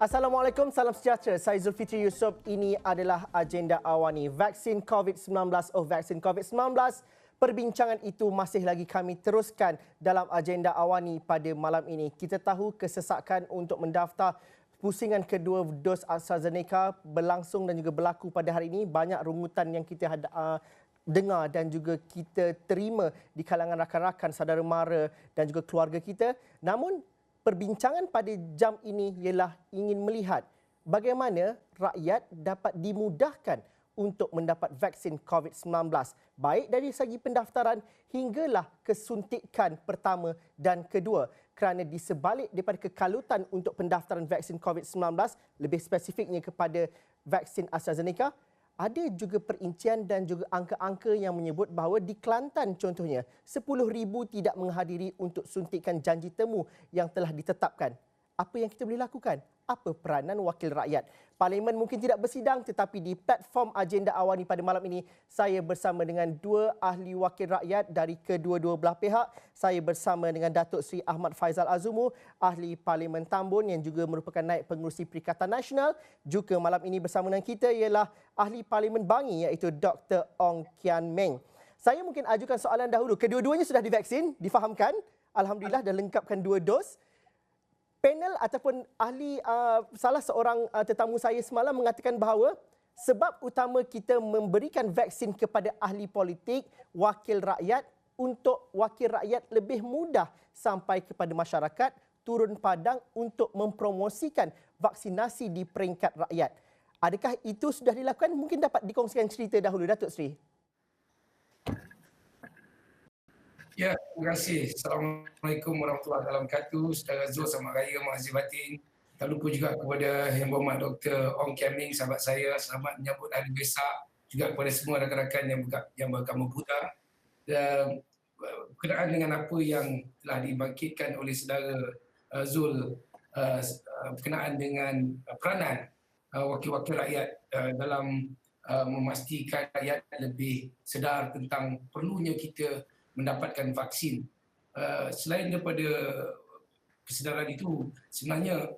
Assalamualaikum, salam sejahtera. Saya Zulfitri Yusof. Ini adalah agenda awani vaksin COVID-19 vaksin COVID-19. Perbincangan itu masih lagi kami teruskan dalam agenda awani pada malam ini. Kita tahu kesesakan untuk mendaftar pusingan kedua dos AstraZeneca berlangsung dan juga berlaku pada hari ini. Banyak rungutan yang kita dengar dan juga kita terima di kalangan rakan-rakan, saudara mara dan juga keluarga kita. Namun perbincangan pada jam ini ialah ingin melihat bagaimana rakyat dapat dimudahkan untuk mendapat vaksin COVID-19, baik dari segi pendaftaran hinggalah kesuntikan pertama dan kedua. Kerana di sebalik daripada kekalutan untuk pendaftaran vaksin COVID-19, lebih spesifiknya kepada vaksin AstraZeneca, ada juga perincian dan juga angka-angka yang menyebut bahawa di Kelantan contohnya 10,000 tidak menghadiri untuk suntikan janji temu yang telah ditetapkan. Apa yang kita boleh lakukan? Apa peranan wakil rakyat? Parlimen mungkin tidak bersidang, tetapi di platform agenda awani pada malam ini saya bersama dengan dua ahli wakil rakyat dari kedua-dua belah pihak. Saya bersama dengan Datuk Seri Ahmad Faizal Azumu, ahli Parlimen Tambun yang juga merupakan naib pengerusi Perikatan Nasional. Juga malam ini bersama dengan kita ialah ahli Parlimen Bangi iaitu Dr. Ong Kian Meng. Saya mungkin ajukan soalan dahulu. Kedua-duanya sudah divaksin, difahamkan. Alhamdulillah dah lengkapkan 2 dos. Panel ataupun ahli, salah seorang tetamu saya semalam mengatakan bahawa sebab utama kita memberikan vaksin kepada ahli politik, wakil rakyat, untuk wakil rakyat lebih mudah sampai kepada masyarakat, turun padang untuk mempromosikan vaksinasi di peringkat rakyat. Adakah itu sudah dilakukan? Mungkin dapat dikongsikan cerita dahulu, Datuk Seri. Ya, terima kasih. Assalamualaikum warahmatullahi wabarakatuh. Saudara Zul, selamat raya, makasih batin. Tak lupa juga kepada Yang Berhormat Dr. Ong Kian Meng, sahabat saya. Selamat menyambut Hari Besar. Juga kepada semua rakan-rakan yang beragama Buddha. Dan berkenaan dengan apa yang telah dibangkitkan oleh saudara Zul berkenaan dengan peranan wakil-wakil rakyat dalam memastikan rakyat lebih sedar tentang perlunya kita mendapatkan vaksin. Selain daripada kesedaran itu, sebenarnya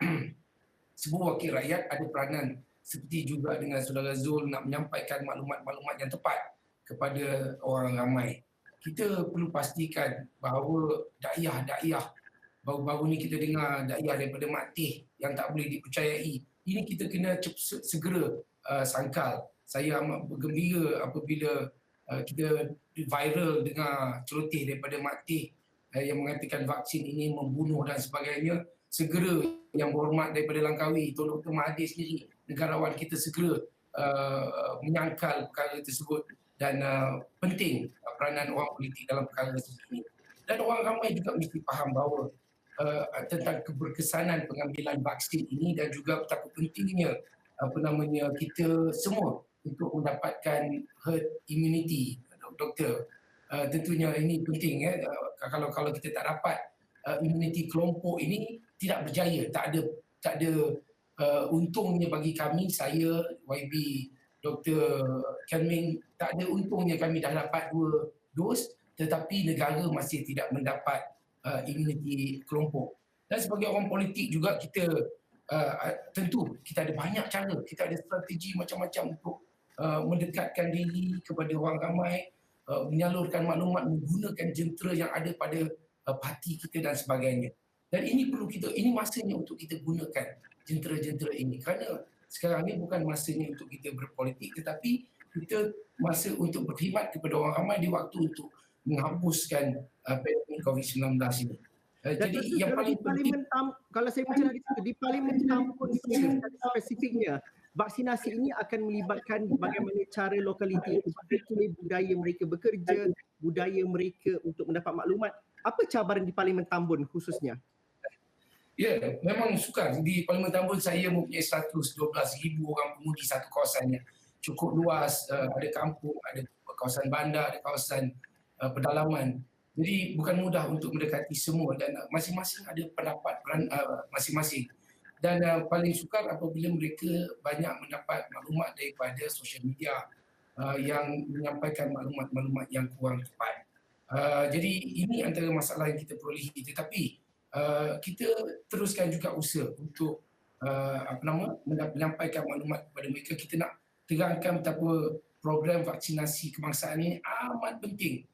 sebuah wakil rakyat ada peranan seperti juga dengan saudara Zul nak menyampaikan maklumat-maklumat yang tepat kepada orang ramai. Kita perlu pastikan bahawa dakwah baru-baru ni kita dengar dakwah daripada Mak Teh yang tak boleh dipercayai. Ini kita kena segera sangkal. Saya amat bergembira apabila kita viral dengar celoteh daripada Mak Teh yang mengatakan vaksin ini membunuh dan sebagainya. Segera Yang Berhormat daripada Langkawi, Tun Dr. Mahathir sendiri, negarawan kita segera menyangkal perkara tersebut dan penting peranan orang politik dalam perkara tersebut. Dan orang ramai juga mesti faham bahawa tentang keberkesanan pengambilan vaksin ini dan juga betapa pentingnya kita semua untuk mendapatkan herd immunity, doktor. Tentunya ini penting kalau kita tak dapat immunity kelompok ini tidak berjaya, tak ada untungnya bagi kami, saya YB Dr. Kian Meng, tak ada untungnya kami dah dapat 2 dos tetapi negara masih tidak mendapat immunity kelompok. Dan sebagai orang politik juga kita tentu kita ada banyak cara, kita ada strategi macam-macam untuk mendekatkan diri kepada orang ramai, menyalurkan maklumat menggunakan jentera yang ada pada parti kita dan sebagainya. Dan ini ini masanya untuk kita gunakan jentera-jentera ini, kerana sekarang ni bukan masanya untuk kita berpolitik tetapi kita masa untuk berkhidmat kepada orang ramai di waktu untuk menghapuskan pandemik COVID-19 ini. Jadi yang paling penting, kalau saya baca di Parlimen Tambun spesifiknya, vaksinasi ini akan melibatkan bagaimana cara lokaliti, budaya mereka bekerja, budaya mereka untuk mendapat maklumat. Apa cabaran di Parlimen Tambun khususnya? Ya, memang sukar. Di Parlimen Tambun saya mempunyai 112,000 orang pengundi satu kawasannya. Cukup luas, ada kampung, ada kawasan bandar, ada kawasan pedalaman. Jadi bukan mudah untuk mendekati semua dan masing-masing ada pendapat masing-masing. Dan paling sukar apabila mereka banyak mendapat maklumat daripada sosial media yang menyampaikan maklumat-maklumat yang kurang tepat. Jadi ini antara masalah yang kita perolehi, tetapi kita teruskan juga usaha untuk menyampaikan maklumat kepada mereka. Kita nak terangkan betapa program vaksinasi kebangsaan ini amat penting.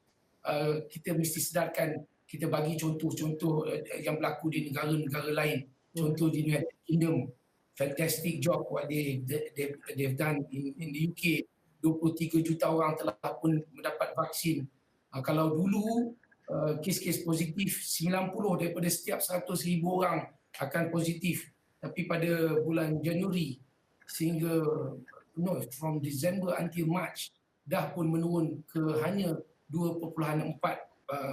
Kita mesti sedarkan, kita bagi contoh-contoh yang berlaku di negara-negara lain. Contoh di United Kingdom, fantastic job what they've done in the UK. 23 juta orang telah pun mendapat vaksin. Kalau dulu kes-kes positif 90 daripada setiap 100,000 orang akan positif. Tapi pada bulan Januari sehingga from December until March dah pun menurun ke hanya 2.4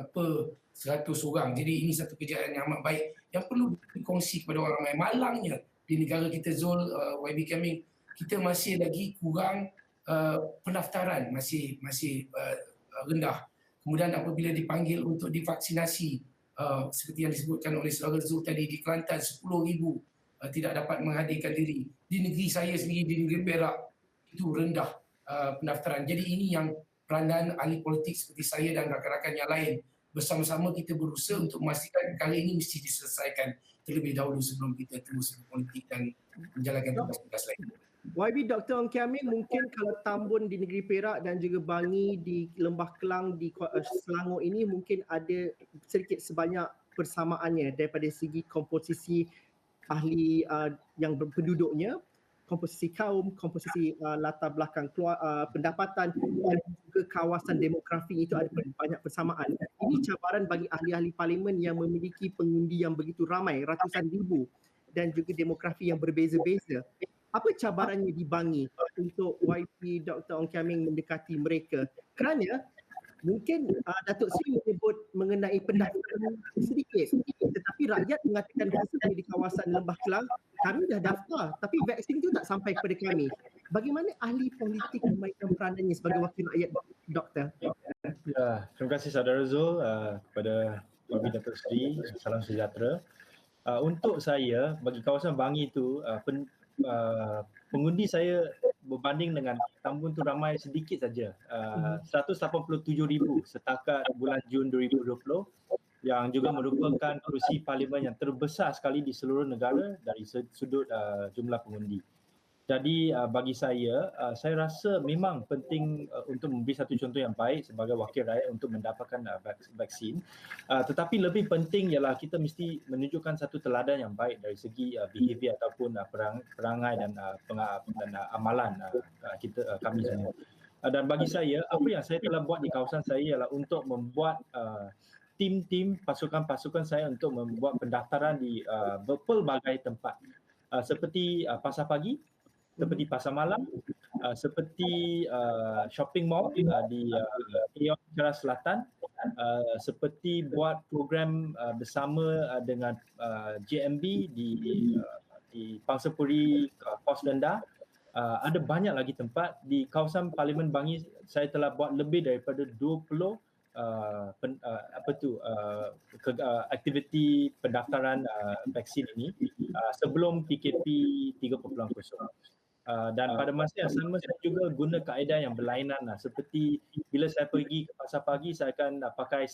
per 100 orang. Jadi ini satu kejayaan yang amat baik yang perlu dikongsi kepada orang ramai. Malangnya di negara kita Zul, YB Kaming, kita masih lagi kurang pendaftaran, masih rendah. Kemudian apabila dipanggil untuk divaksinasi, seperti yang disebutkan oleh Saudara Zul tadi, di Kelantan 10,000 tidak dapat menghadirkan diri. Di negeri saya sendiri, di negeri Perak, itu rendah pendaftaran. Jadi ini yang peranan ahli politik seperti saya dan rakan-rakan yang lain, bersama-sama kita berusaha untuk memastikan perkara ini mesti diselesaikan terlebih dahulu sebelum kita terus berpolitik dan menjalankan tugas-tugas lain. YB Dr. Ong Kiam Ming, mungkin kalau Tambun di negeri Perak dan juga Bangi di Lembah Kelang di Selangor ini mungkin ada sedikit sebanyak persamaannya daripada segi komposisi ahli yang penduduknya, komposisi kaum, komposisi latar belakang pendapatan dan juga kawasan demografi itu ada banyak persamaan. Ini cabaran bagi ahli-ahli parlimen yang memiliki pengundi yang begitu ramai, ratusan ribu, dan juga demografi yang berbeza-beza. Apa cabarannya di Bangi untuk YB Dr. Ong Kiam Ming mendekati mereka? Kerana mungkin Datuk Seri menyebut mengenai pendaftaran sedikit, tetapi rakyat mengatakan khususnya di kawasan Lembah Kelang, kami dah daftar tapi vaksin itu tak sampai kepada kami. Bagaimana ahli politik memainkan peranannya sebagai wakil rakyat, Doktor? Terima kasih Saudara Zul, kepada YB Datuk Seri, salam sejahtera. Untuk saya, bagi kawasan Bangi itu, pengundi saya berbanding dengan Tambun tu ramai sedikit saja, 187,000 setakat bulan Jun 2020, yang juga merupakan kerusi parlimen yang terbesar sekali di seluruh negara dari sudut jumlah pengundi. Jadi bagi saya rasa memang penting untuk memberi satu contoh yang baik sebagai wakil rakyat untuk mendapatkan vaksin. Tetapi lebih penting ialah kita mesti menunjukkan satu teladan yang baik dari segi behavior ataupun perangai dan amalan kami semua. Dan bagi saya, apa yang saya telah buat di kawasan saya ialah untuk membuat tim-tim pasukan-pasukan saya untuk membuat pendaftaran di berpelbagai tempat. Seperti pasar pagi, seperti pasar malam, seperti shopping mall di Keong Ceras Selatan, seperti buat program bersama dengan JMB di Pangsapuri Pos Rendah. Ada banyak lagi tempat di kawasan Parlimen Bangi. Saya telah buat lebih daripada 20 aktiviti pendaftaran vaksin ini sebelum PKP 3.0. Dan pada masa yang sama saya juga guna kaedah yang berlainan seperti bila saya pergi ke pasar pagi, saya akan pakai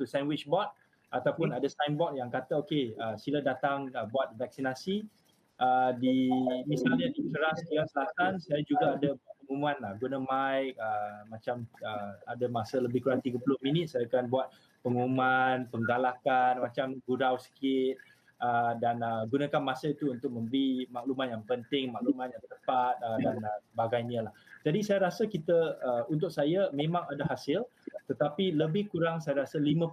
sandwich board ataupun ada signboard yang kata okey, sila datang buat vaksinasi. Misalnya di Keras Selatan, saya juga ada pengumuman guna mic, macam ada masa lebih kurang 30 minit saya akan buat pengumuman, penggalakan, macam gurau sikit. Dan gunakan masa itu untuk memberi maklumat yang penting, maklumat yang tepat dan sebagainya lah. Jadi saya rasa kita, untuk saya memang ada hasil, tetapi lebih kurang saya rasa 50%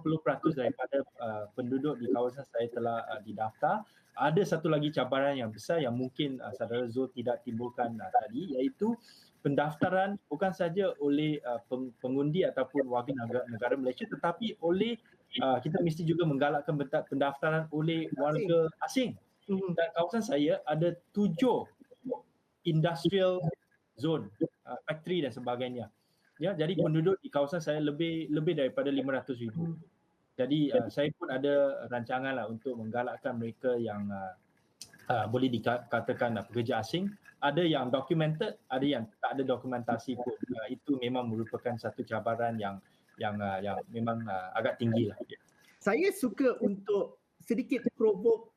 daripada penduduk di kawasan saya telah didaftar. Ada satu lagi cabaran yang besar yang mungkin Saudara Zul tidak timbulkan tadi, iaitu pendaftaran bukan saja oleh pengundi ataupun warga negara Malaysia, tetapi oleh kita mesti juga menggalakkan pendaftaran oleh warga asing. Dan kawasan saya ada 7 industrial zone, factory dan sebagainya. Ya, jadi penduduk di kawasan saya lebih daripada 500,000. Jadi saya pun ada rancangan lah untuk menggalakkan mereka yang boleh dikatakan pekerja asing. Ada yang documented, ada yang tak ada dokumentasi pun. Itu memang merupakan satu cabaran yang memang agak tinggi lah. Saya suka untuk sedikit provoke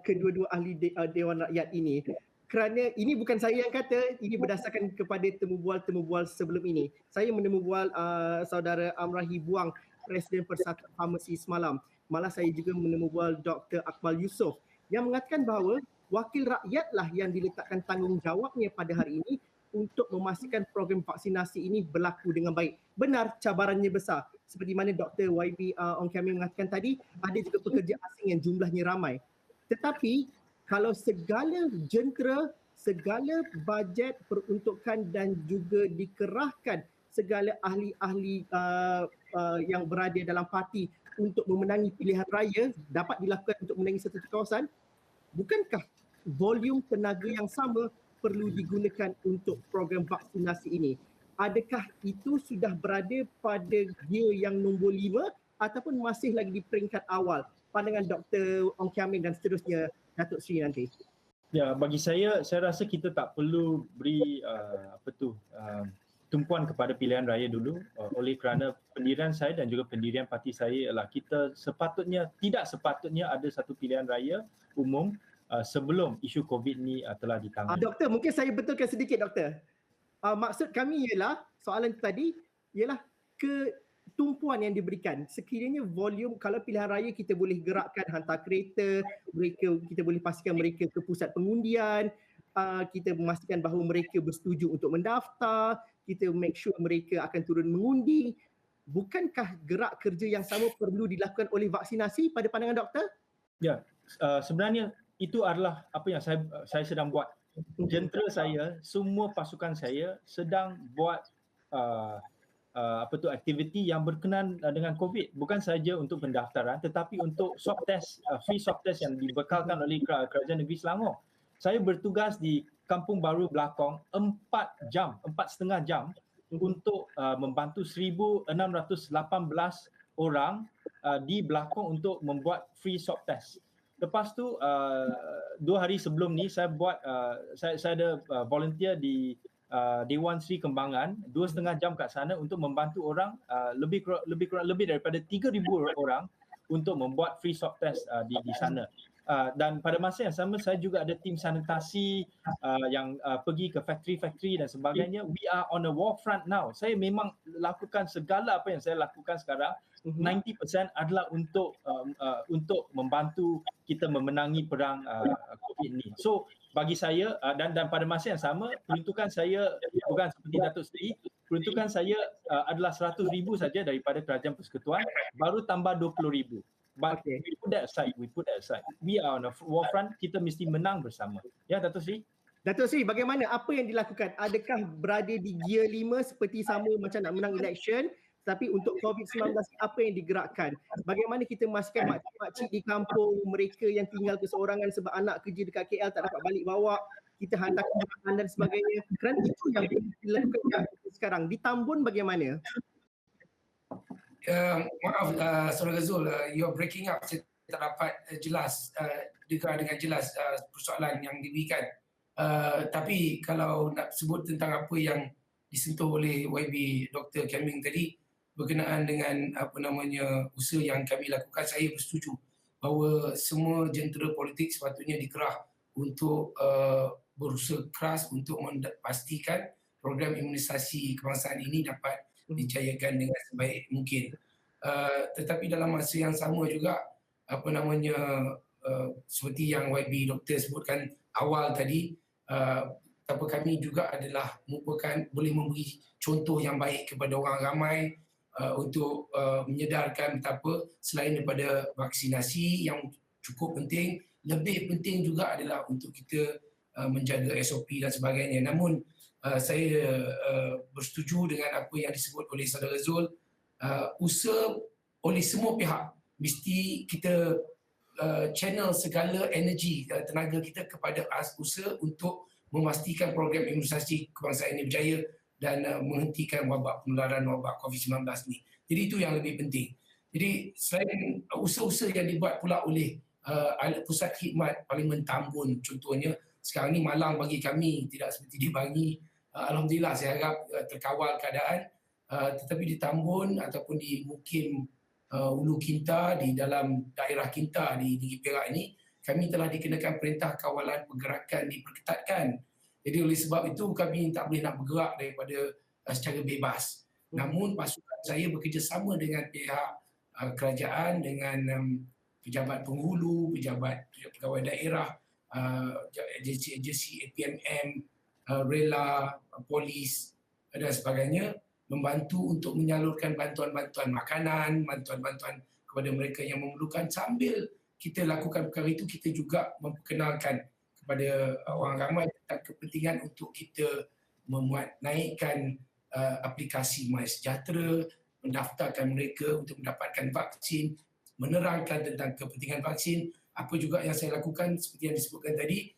kedua-dua ahli Dewan Rakyat ini, kerana ini bukan saya yang kata, ini berdasarkan kepada temu-bual sebelum ini. Saya menemu-bual saudara Amrahi Buang, Presiden Persatuan Farmasi semalam. Malah saya juga menemu-bual Dr. Akmal Yusof yang mengatakan bahawa wakil rakyatlah yang diletakkan tanggungjawabnya pada hari ini untuk memastikan program vaksinasi ini berlaku dengan baik. Benar, cabarannya besar. Seperti mana Dr. YB Ong Kiam Ming mengatakan tadi, ada juga pekerja asing yang jumlahnya ramai. Tetapi kalau segala jentera, segala bajet peruntukan dan juga dikerahkan segala ahli-ahli yang berada dalam parti untuk memenangi pilihan raya dapat dilakukan untuk memenangi satu kawasan, bukankah volume tenaga yang sama perlu digunakan untuk program vaksinasi ini? Adakah itu sudah berada pada gear yang nombor 5 ataupun masih lagi di peringkat awal? Pandangan Dr. Ong Kiam Ming dan seterusnya, Datuk Seri nanti. Ya, bagi saya rasa kita tak perlu beri tumpuan kepada pilihan raya dulu oleh kerana pendirian saya dan juga pendirian parti saya ialah kita tidak sepatutnya ada satu pilihan raya umum sebelum isu COVID ni telah ditangani. Doktor, mungkin saya betulkan sedikit, Doktor. Maksud kami ialah, soalan tadi ialah ketumpuan yang diberikan. Sekiranya volume, kalau pilihan raya kita boleh gerakkan hantar kereta, kita boleh pastikan mereka ke pusat pengundian, kita memastikan bahawa mereka bersetuju untuk mendaftar, kita make sure mereka akan turun mengundi. Bukankah gerak kerja yang sama perlu dilakukan oleh vaksinasi pada pandangan doktor? Ya, sebenarnya itu adalah apa yang saya sedang buat. Jentera saya, semua pasukan saya sedang buat aktiviti yang berkenaan dengan COVID. Bukan saja untuk pendaftaran tetapi untuk swab test, free swab test yang dibekalkan oleh Kerajaan Negeri Selangor. Saya bertugas di Kampung Baru Belakong 4.5 jam untuk membantu 1,618 orang di Belakong untuk membuat free swab test. Lepas tu 2 hari sebelum ni saya buat saya ada volunteer di Dewan Sri Kembangan 2,5 jam kat sana untuk membantu orang lebih daripada 3,000 orang untuk membuat free swab test di sana. Dan pada masa yang sama saya juga ada tim sanitasi yang pergi ke factory-factory dan sebagainya. We are on a war front now. Saya memang lakukan segala apa yang saya lakukan sekarang 90% adalah untuk membantu kita memenangi perang COVID ni. So bagi saya dan pada masa yang sama peruntukan saya bukan seperti Datuk Seri, peruntukan saya adalah 100,000 saja daripada Kerajaan Persekutuan, baru tambah 20,000. But we put that aside. We are on a war front, kita mesti menang bersama. Ya, Datuk Seri? Datuk Seri, bagaimana? Apa yang dilakukan? Adakah berada di gear 5 seperti sama macam nak menang election? Tapi untuk COVID-19, apa yang digerakkan? Bagaimana kita memastikan makcik-makcik di kampung, mereka yang tinggal keseorangan sebab anak kerja dekat KL tak dapat balik bawa, kita hantar ke makanan dan sebagainya. Kerana itu yang dilakukan sekarang. Di Tambun bagaimana? Maaf, Saudara Zul, you're breaking up. Saya tak dapat jelas, dengar dengan jelas persoalan yang diberikan. Tapi kalau nak sebut tentang apa yang disentuh oleh YB Dr. Kiam Ming tadi berkenaan dengan usaha yang kami lakukan, saya bersetuju bahawa semua jentera politik sepatutnya dikerah untuk berusaha keras untuk memastikan program imunisasi kebangsaan ini dapat dijayakan dengan sebaik mungkin. Tetapi dalam masa yang sama juga seperti yang YB Doktor sebutkan awal tadi, kami juga adalah boleh memberi contoh yang baik kepada orang ramai untuk menyedarkan betapa selain daripada vaksinasi yang cukup penting, lebih penting juga adalah untuk kita menjaga SOP dan sebagainya. Namun saya bersetuju dengan apa yang disebut oleh Saudara Zul. Usaha oleh semua pihak mesti kita channel segala energi tenaga kita kepada usaha untuk memastikan program imunisasi kebangsaan ini berjaya dan menghentikan wabak penularan wabak COVID-19 ni. Jadi itu yang lebih penting. Jadi selain usaha-usaha yang dibuat pula oleh Pusat Khidmat Parlimen Tambun contohnya, sekarang ni malang bagi kami tidak seperti di Bangi. Alhamdulillah saya harap terkawal keadaan, tetapi di Tambun ataupun di Mukim Ulu Kinta, di dalam daerah Kinta di Negeri Perak ini, kami telah dikenakan perintah kawalan pergerakan diperketatkan. Jadi oleh sebab itu kami tak boleh nak bergerak daripada secara bebas. Namun pasukan saya bekerjasama dengan pihak kerajaan, dengan pejabat penghulu, pejabat pegawai daerah, agensi-agensi APMM, rela, polis dan sebagainya, membantu untuk menyalurkan bantuan-bantuan makanan, bantuan-bantuan kepada mereka yang memerlukan. Sambil kita lakukan perkara itu, kita juga memperkenalkan kepada orang ramai tentang kepentingan untuk kita naikkan aplikasi MySejahtera, mendaftarkan mereka untuk mendapatkan vaksin, menerangkan tentang kepentingan vaksin. Apa juga yang saya lakukan seperti yang disebutkan tadi,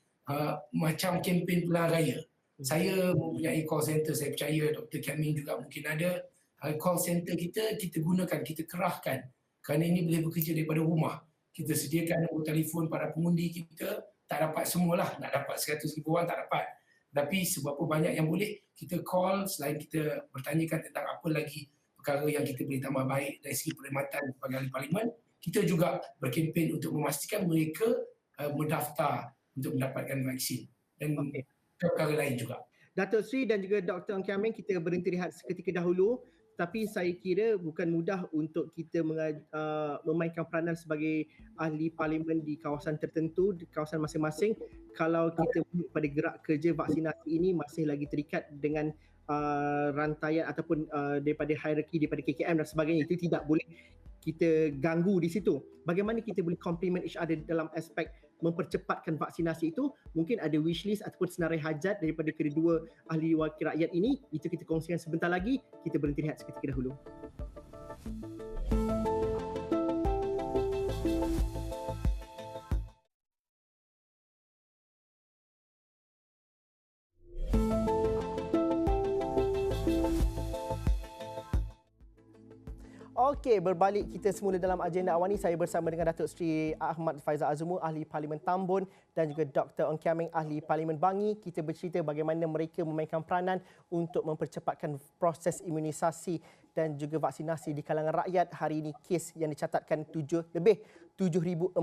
macam kempen pilihan raya. Saya mempunyai call center, saya percaya Dr. Kaming juga mungkin ada. Call center kita gunakan, kita kerahkan kerana ini boleh bekerja daripada rumah. Kita sediakan nombor telefon para pengundi kita, tak dapat semualah, nak dapat 100,000 orang tak dapat. Tapi seberapa banyak yang boleh, kita call, selain kita bertanyakan tentang apa lagi perkara yang kita boleh tambah baik dari segi perkhidmatan sebagai ahli parlimen, kita juga berkempen untuk memastikan mereka mendaftar untuk mendapatkan vaksin dan perkara lain juga. Datuk Sri dan juga Dr. Ong Kian Meng, kita berhenti rehat seketika dahulu. Tapi saya kira bukan mudah untuk kita memainkan peranan sebagai ahli parlimen di kawasan tertentu, di kawasan masing-masing, kalau kita pada gerak kerja vaksinasi ini masih lagi terikat dengan rantaian ataupun daripada hierarki, daripada KKM dan sebagainya. Itu tidak boleh kita ganggu di situ. Bagaimana kita boleh complement each other dalam aspek mempercepatkan vaksinasi itu? Mungkin ada wishlist ataupun senarai hajat daripada kedua ahli wakil rakyat ini. Itu kita kongsikan sebentar lagi. Kita berhenti rehat seketika dahulu. Okey, berbalik kita semula dalam agenda awal ni. Saya bersama dengan Datuk Seri Ahmad Faizal Azumu, Ahli Parlimen Tambun, dan juga Dr. Ong Kian Meng, Ahli Parlimen Bangi. Kita bercerita bagaimana mereka memainkan peranan untuk mempercepatkan proses imunisasi dan juga vaksinasi di kalangan rakyat. Hari ini kes yang dicatatkan lebih 7,400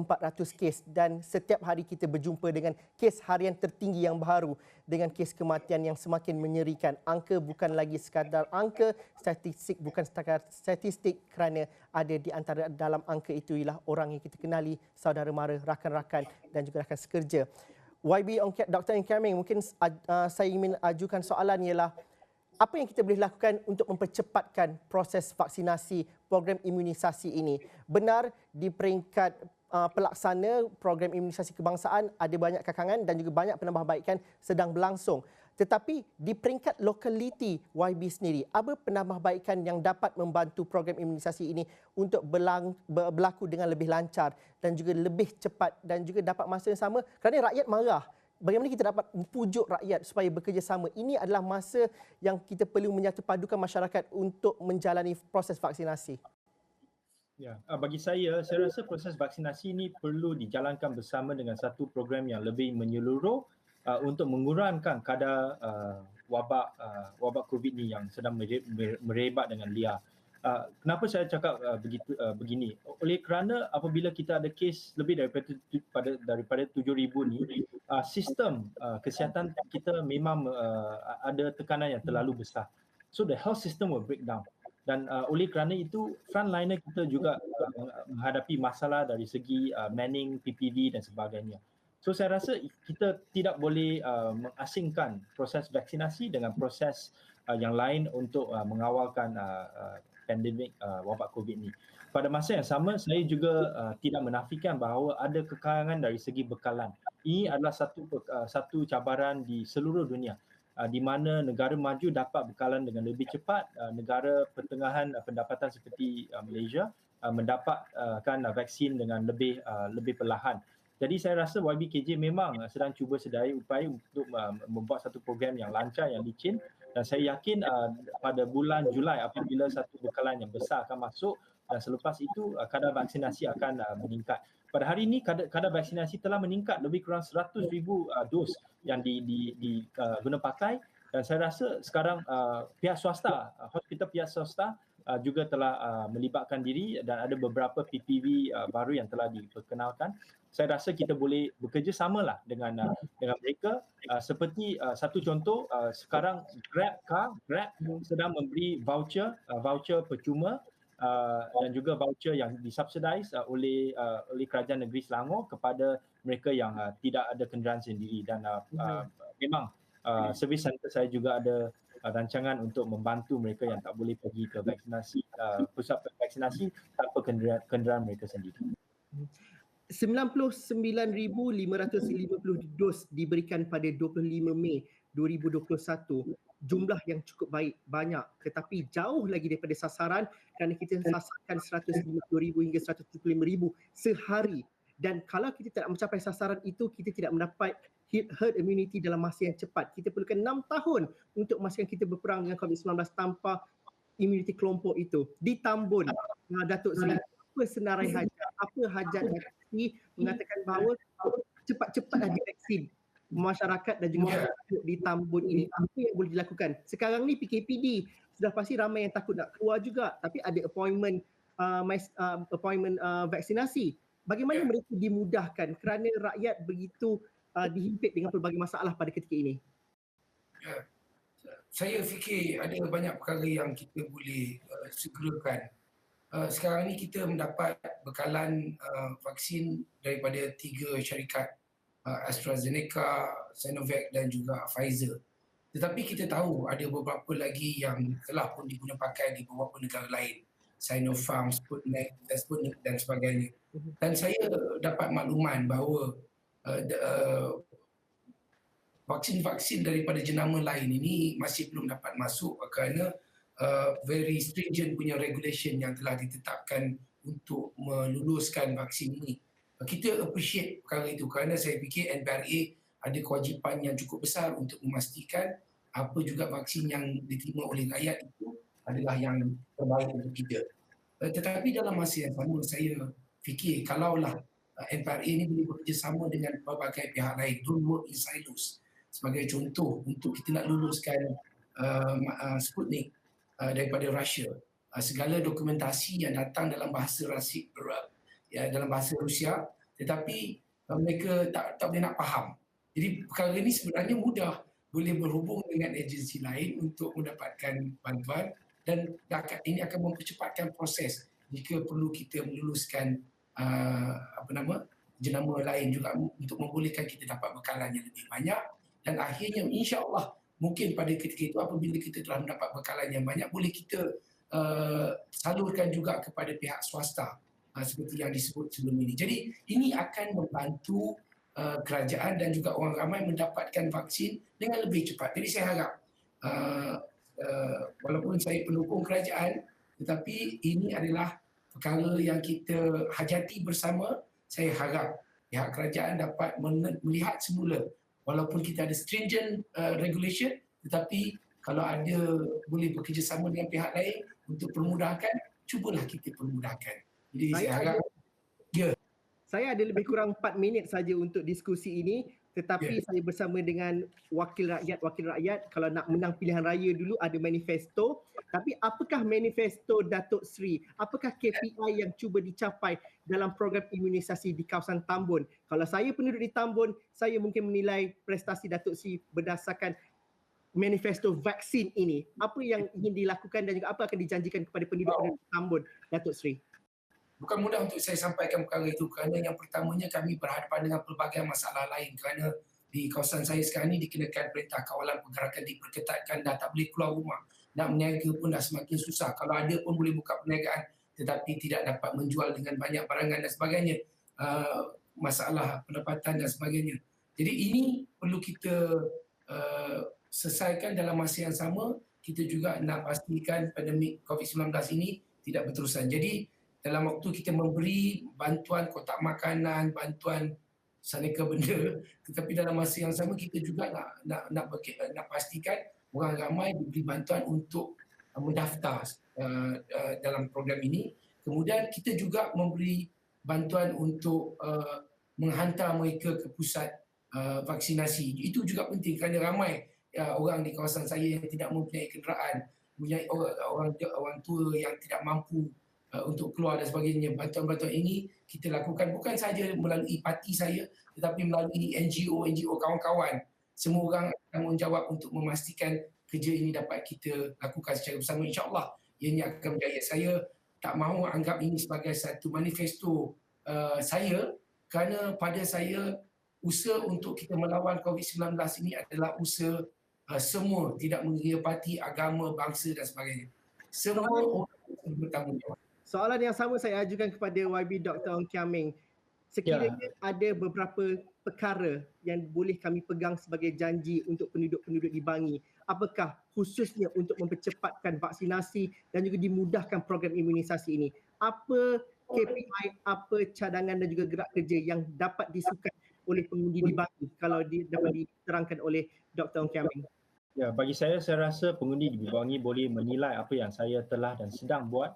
kes, dan setiap hari kita berjumpa dengan kes harian tertinggi yang baru dengan kes kematian yang semakin menyerikan. Angka bukan lagi sekadar angka, statistik bukan sekadar statistik, kerana ada di antara dalam angka itu ialah orang yang kita kenali, saudara mara, rakan-rakan dan juga rakan sekerja. YB Dr. Ong Kian Meng, mungkin saya ingin ajukan soalan ialah apa yang kita boleh lakukan untuk mempercepatkan proses vaksinasi, program imunisasi ini? Benar di peringkat pelaksana program imunisasi kebangsaan ada banyak kekangan dan juga banyak penambahbaikan sedang berlangsung. Tetapi di peringkat lokaliti YB sendiri, apa penambahbaikan yang dapat membantu program imunisasi ini untuk berlaku dengan lebih lancar dan juga lebih cepat dan juga dapat masa yang sama, kerana rakyat marah. Bagaimana kita dapat pujuk rakyat supaya bekerjasama? Ini adalah masa yang kita perlu menyatupadukan masyarakat untuk menjalani proses vaksinasi. Ya, bagi saya rasa proses vaksinasi ini perlu dijalankan bersama dengan satu program yang lebih menyeluruh untuk mengurangkan kadar wabak COVID ni yang sedang merebak dengan liar. Kenapa saya cakap begini? Oleh kerana apabila kita ada kes lebih daripada 7,000 ni, sistem kesihatan kita memang ada tekanan yang terlalu besar. So the health system will break down. Dan oleh kerana itu, frontliner kita juga menghadapi masalah dari segi manning, PPD dan sebagainya. So saya rasa kita tidak boleh mengasingkan proses vaksinasi dengan proses yang lain untuk mengawalkan pandemik wabak COVID ni. Pada masa yang sama, saya juga tidak menafikan bahawa ada kekurangan dari segi bekalan. Ini adalah satu cabaran di seluruh dunia, di mana negara maju dapat bekalan dengan lebih cepat. Negara pertengahan pendapatan seperti Malaysia mendapatkan vaksin dengan lebih perlahan. Jadi saya rasa YBKJ memang sedang cuba sedaya upaya untuk membuat satu program yang lancar, yang licin, dan saya yakin pada bulan Julai apabila satu bekalan yang besar akan masuk dan selepas itu kadar vaksinasi akan meningkat. Pada hari ini kadar vaksinasi telah meningkat lebih kurang 100,000 dos yang diguna pakai, dan saya rasa sekarang pihak swasta, hospital pihak swasta juga telah melibatkan diri dan ada beberapa PPV baru yang telah diperkenalkan. Saya rasa kita boleh bekerjasama lah dengan mereka. Seperti satu contoh, sekarang Grab sedang memberi voucher percuma dan juga voucher yang disubsidize oleh kerajaan negeri Selangor kepada mereka yang tidak ada kenderaan sendiri. Dan memang servis center saya juga ada rancangan untuk membantu mereka yang tak boleh pergi ke vaksinasi, pusat vaksinasi tanpa kenderaan mereka sendiri. 99,550 dos diberikan pada 25 Mei 2021. Jumlah yang cukup banyak, tetapi jauh lagi daripada sasaran kerana kita sasarkan 150,000 hingga 175,000 sehari. Dan kalau kita tidak mencapai sasaran itu, kita tidak mendapat herd immunity dalam masa yang cepat. Kita perlukan 6 tahun untuk memastikan kita berperang dengan COVID-19 tanpa immunity kelompok itu. Di Tambun, Datuk Seri, apa senarai hajat? Apa hajat Datuk Seri mengatakan bahawa cepat-cepatlah divaksin masyarakat dan juga masyarakat di Tambun ini? Apa yang boleh dilakukan? Sekarang ni PKPD, sudah pasti ramai yang takut nak keluar juga, tapi ada appointment vaksinasi. Bagaimana mereka dimudahkan kerana rakyat begitu dihimpit dengan pelbagai masalah pada ketika ini? Saya fikir ada banyak perkara yang kita boleh segerakan. Sekarang ni kita mendapat bekalan vaksin daripada 3 syarikat, AstraZeneca, Sinovac dan juga Pfizer. Tetapi kita tahu ada beberapa lagi yang telah pun diguna pakai di beberapa negara lain. Sinopharm, Sputnik dan sebagainya. Dan saya dapat makluman bahawa vaksin-vaksin daripada jenama lain ini masih belum dapat masuk kerana very stringent punya regulation yang telah ditetapkan untuk meluluskan vaksin ini. Kita appreciate perkara itu kerana saya fikir NPRA ada kewajipan yang cukup besar untuk memastikan apa juga vaksin yang diterima oleh rakyat itu adalah yang terbaik untuk kita. Tetapi dalam masa yang sama saya fikir kalaulah NPRA ini boleh bekerjasama dengan berbagai pihak lain, don't work in silos. Sebagai contoh, untuk kita nak luluskan Sputnik daripada Russia, segala dokumentasi yang datang dalam bahasa Rusia, tetapi mereka tak boleh nak faham. Jadi perkara ini sebenarnya mudah, boleh berhubung dengan agensi lain untuk mendapatkan bantuan dan ini akan mempercepatkan proses jika perlu kita meluluskan jenama lain juga untuk membolehkan kita dapat bekalan yang lebih banyak dan akhirnya insya-Allah mungkin pada ketika itu apabila kita telah mendapat bekalan yang banyak boleh kita salurkan juga kepada pihak swasta seperti yang disebut sebelum ini. Jadi ini akan membantu kerajaan dan juga orang ramai mendapatkan vaksin dengan lebih cepat. Jadi saya harap walaupun saya pendukung kerajaan tetapi ini adalah perkara yang kita hajati bersama. Saya harap pihak kerajaan dapat melihat semula walaupun kita ada stringent regulation tetapi kalau ada boleh bekerjasama dengan pihak lain untuk permudahkan, cubalah kita permudahkan. Jadi saya harap saya ada lebih kurang 4 minit saja untuk diskusi ini, tetapi saya bersama dengan wakil rakyat. Kalau nak menang pilihan raya dulu ada manifesto, tapi apakah manifesto Datuk Seri? Apakah KPI yang cuba dicapai dalam program imunisasi di kawasan Tambun? Kalau saya penduduk di Tambun, saya mungkin menilai prestasi Datuk Seri berdasarkan manifesto vaksin ini. Apa yang ingin dilakukan dan juga apa akan dijanjikan kepada penduduk Tambun, Datuk Seri? Bukan mudah untuk saya sampaikan perkara itu kerana yang pertamanya kami berhadapan dengan pelbagai masalah lain kerana di kawasan saya sekarang ini dikenakan perintah kawalan pergerakan diperketatkan, dah tak boleh keluar rumah. Nak berniaga pun dah semakin susah. Kalau ada pun boleh buka perniagaan tetapi tidak dapat menjual dengan banyak barangan dan sebagainya. Masalah pendapatan dan sebagainya. Jadi ini perlu kita selesaikan dalam masa yang sama. Kita juga nak pastikan pandemik COVID-19 ini tidak berterusan. Jadi dalam waktu kita memberi bantuan kotak makanan, bantuan saneka benda, tetapi dalam masa yang sama kita juga nak pastikan orang ramai diberi bantuan untuk mendaftar dalam program ini. Kemudian kita juga memberi bantuan untuk menghantar mereka ke pusat vaksinasi. Itu juga penting kerana ramai orang di kawasan saya yang tidak mempunyai kenderaan punya orang tua yang tidak mampu untuk keluar dan sebagainya. Bantuan-bantuan ini kita lakukan bukan saja melalui parti saya tetapi melalui NGO kawan-kawan. Semua orang tanggungjawab untuk memastikan kerja ini dapat kita lakukan secara bersama, insya-Allah ianya akan berjaya. Saya tak mahu anggap ini sebagai satu manifesto saya, kerana pada saya usaha untuk kita melawan COVID-19 ini adalah usaha semua, tidak mengira parti, agama, bangsa dan sebagainya. Semua orang bertanggungjawab. Soalan yang sama saya ajukan kepada YB Dr. Ong Kiam Ming. Sekiranya ada beberapa perkara yang boleh kami pegang sebagai janji untuk penduduk-penduduk di Bangi, apakah khususnya untuk mempercepatkan vaksinasi dan juga dimudahkan program imunisasi ini? Apa KPI, apa cadangan dan juga gerak kerja yang dapat disukai oleh pengundi di Bangi kalau dapat diterangkan oleh Dr. Ong Kiam Ming? Ya, bagi saya rasa pengundi di Bangi boleh menilai apa yang saya telah dan sedang buat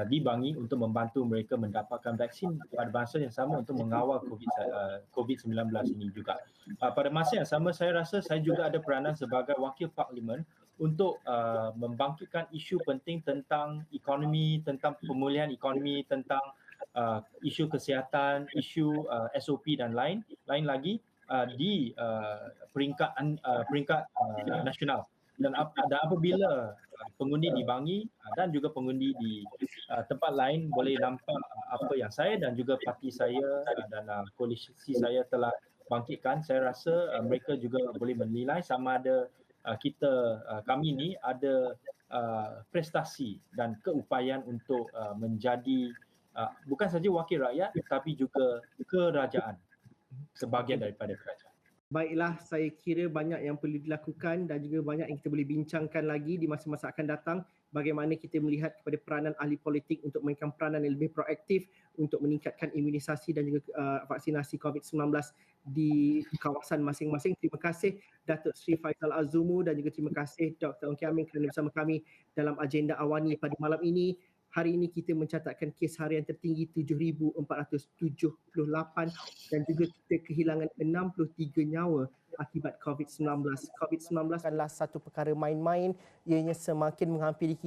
di Bangi untuk membantu mereka mendapatkan vaksin pada masa yang sama untuk mengawal COVID-19 ini juga. Pada masa yang sama saya rasa saya juga ada peranan sebagai wakil parlimen untuk membangkitkan isu penting tentang ekonomi, tentang pemulihan ekonomi, tentang isu kesihatan, isu SOP dan lain lagi di peringkat nasional. Dan apabila pengundi di Bangi dan juga pengundi di tempat lain boleh nampak apa yang saya dan juga parti saya dan koalisi saya telah bangkitkan, saya rasa mereka juga boleh menilai sama ada kami ni ada prestasi dan keupayaan untuk menjadi bukan saja wakil rakyat tetapi juga kerajaan, sebahagian daripada kerajaan. Baiklah, saya kira banyak yang perlu dilakukan dan juga banyak yang kita boleh bincangkan lagi di masa-masa akan datang. Bagaimana kita melihat kepada peranan ahli politik untuk mainkan peranan yang lebih proaktif untuk meningkatkan imunisasi dan juga vaksinasi COVID-19 di kawasan masing-masing. Terima kasih Datuk Seri Faizal Azumu dan juga terima kasih Dr. Ong Kiam Ming kerana bersama kami dalam agenda Awani pada malam ini. Hari ini kita mencatatkan kes harian tertinggi 7,478 dan juga kita kehilangan 63 nyawa akibat COVID-19. COVID-19 adalah satu perkara main-main, ianya semakin menghampiri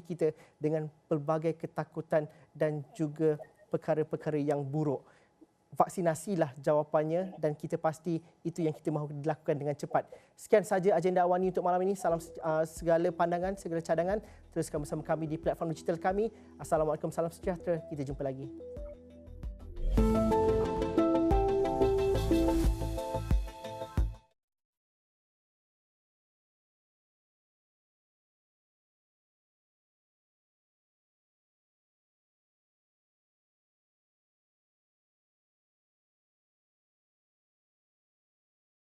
kita dengan pelbagai ketakutan dan juga perkara-perkara yang buruk. Vaksinasilah jawapannya dan kita pasti itu yang kita mahu dilakukan dengan cepat. Sekian saja agenda Awani untuk malam ini. Salam segala pandangan, segala cadangan. Teruskan bersama kami di platform digital kami. Assalamualaikum, salam sejahtera. Kita jumpa lagi.